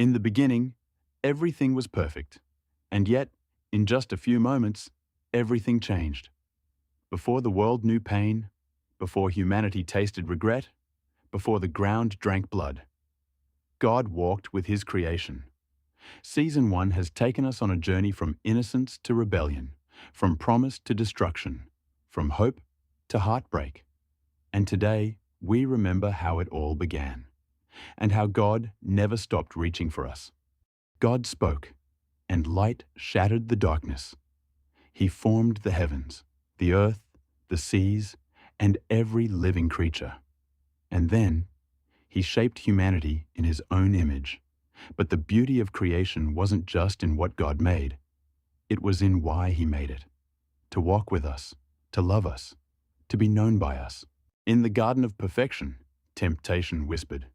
In the beginning, everything was perfect, and yet, in just a few moments, everything changed. Before the world knew pain, before humanity tasted regret, before the ground drank blood, God walked with His creation. Season 1 has taken us on a journey from innocence to rebellion, from promise to destruction, from hope to heartbreak. And today, we remember how it all began, and how God never stopped reaching for us. God spoke, and light shattered the darkness. He formed the heavens, the earth, the seas, and every living creature. And then, He shaped humanity in His own image. But the beauty of creation wasn't just in what God made. It was in why He made it. To walk with us, to love us, to be known by us. In the Garden of Perfection, temptation whispered.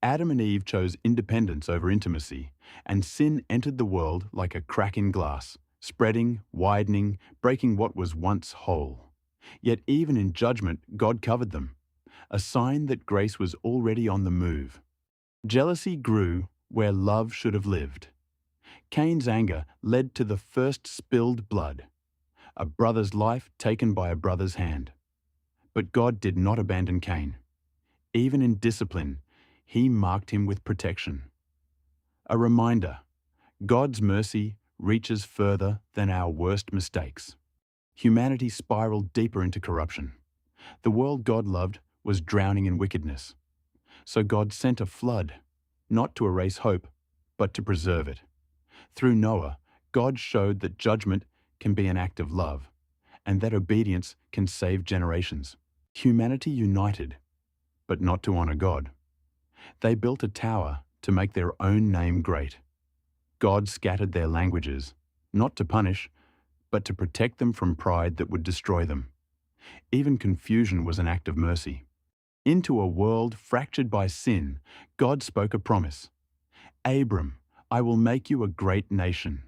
Adam and Eve chose independence over intimacy, and sin entered the world like a crack in glass, spreading, widening, breaking what was once whole. Yet even in judgment, God covered them, a sign that grace was already on the move. Jealousy grew where love should have lived. Cain's anger led to the first spilled blood, a brother's life taken by a brother's hand. But God did not abandon Cain. Even in discipline, He marked him with protection. A reminder, God's mercy reaches further than our worst mistakes. Humanity spiraled deeper into corruption. The world God loved was drowning in wickedness. So God sent a flood, not to erase hope, but to preserve it. Through Noah, God showed that judgment can be an act of love, and that obedience can save generations. Humanity united, but not to honor God. They built a tower to make their own name great. God scattered their languages, not to punish, but to protect them from pride that would destroy them. Even confusion was an act of mercy. Into a world fractured by sin, God spoke a promise. Abram, I will make you a great nation,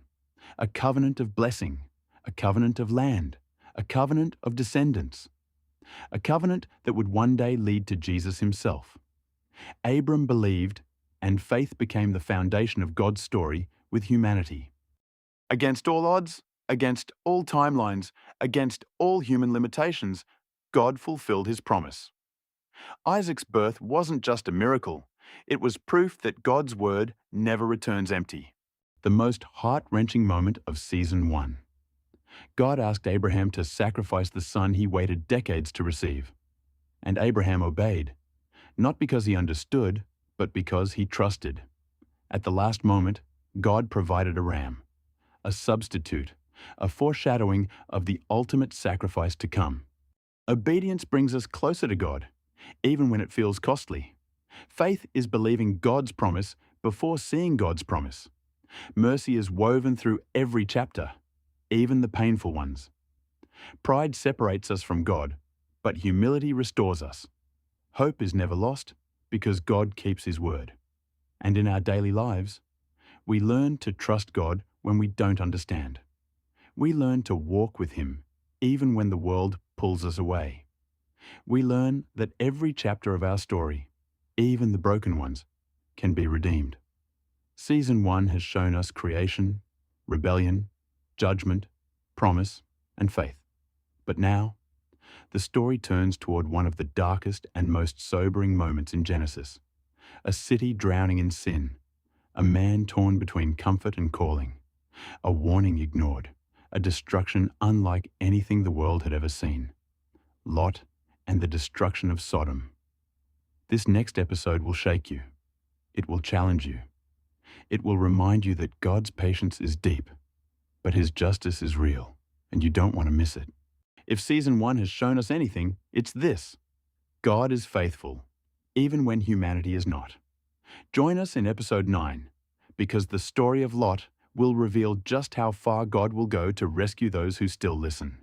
a covenant of blessing, a covenant of land, a covenant of descendants, a covenant that would one day lead to Jesus Himself. Abram believed, and faith became the foundation of God's story with humanity. Against all odds, against all timelines, against all human limitations, God fulfilled His promise. Isaac's birth wasn't just a miracle, it was proof that God's word never returns empty. The most heart-wrenching moment of Season 1. God asked Abraham to sacrifice the son he waited decades to receive. And Abraham obeyed, not because he understood, but because he trusted. At the last moment, God provided a ram, a substitute, a foreshadowing of the ultimate sacrifice to come. Obedience brings us closer to God, even when it feels costly. Faith is believing God's promise before seeing God's promise. Mercy is woven through every chapter, even the painful ones. Pride separates us from God, but humility restores us. Hope is never lost because God keeps His word. And in our daily lives, we learn to trust God when we don't understand. We learn to walk with Him even when the world pulls us away. We learn that every chapter of our story, even the broken ones, can be redeemed. Season 1 has shown us creation, rebellion, judgment, promise, and faith. But now, the story turns toward one of the darkest and most sobering moments in Genesis. A city drowning in sin, a man torn between comfort and calling, a warning ignored, a destruction unlike anything the world had ever seen. Lot and the destruction of Sodom. This next episode will shake you. It will challenge you. It will remind you that God's patience is deep, but His justice is real, and you don't want to miss it. If Season 1 has shown us anything, it's this: God is faithful, even when humanity is not. Join us in Episode 9, because the story of Lot will reveal just how far God will go to rescue those who still listen.